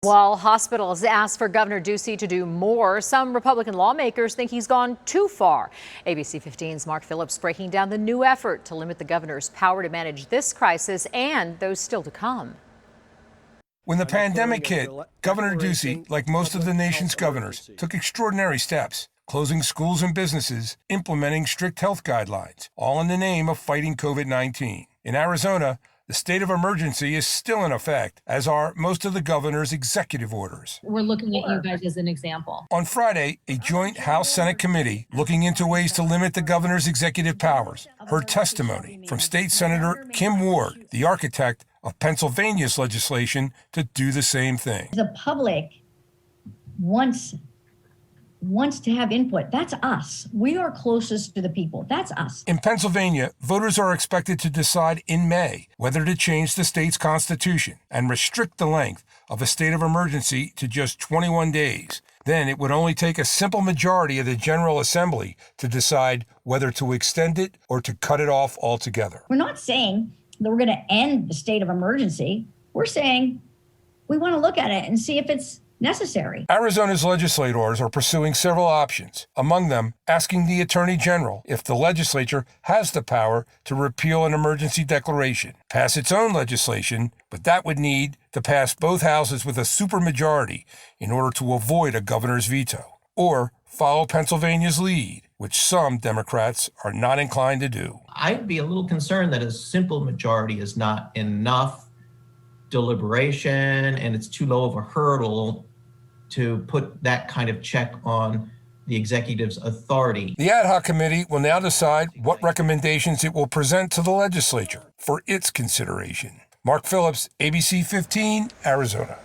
While hospitals ask for Governor Ducey to do more, some Republican lawmakers think he's gone too far. ABC 15's Mark Phillips breaking down the new effort to limit the governor's power to manage this crisis and those still to come. When the pandemic hit, Governor Ducey, like most of the nation's governors, took extraordinary steps, closing schools and businesses, implementing strict health guidelines, all in the name of fighting COVID-19. In Arizona, the state of emergency is still in effect, as are most of the governor's executive orders. We're looking at you guys as an example. On Friday, a joint House-Senate committee looking into ways to limit the governor's executive powers heard testimony from State Senator Kim Ward, the architect of Pennsylvania's legislation to do the same thing. The public wants to have input. That's us. We are closest to the people. That's us. In Pennsylvania, voters are expected to decide in May whether to change the state's constitution and restrict the length of a state of emergency to just 21 days. Then it would only take a simple majority of the General Assembly to decide whether to extend it or to cut it off altogether. We're not saying that we're going to end the state of emergency. We're saying we want to look at it and see if it's necessary. Arizona's legislators are pursuing several options, among them asking the Attorney General if the legislature has the power to repeal an emergency declaration, pass its own legislation, but that would need to pass both houses with a supermajority in order to avoid a governor's veto, or follow Pennsylvania's lead, which some Democrats are not inclined to do. I'd be a little concerned that a simple majority is not enough deliberation and it's too low of a hurdle to put that kind of check on the executive's authority. The ad hoc committee will now decide what recommendations it will present to the legislature for its consideration. Mark Phillips, ABC 15, Arizona.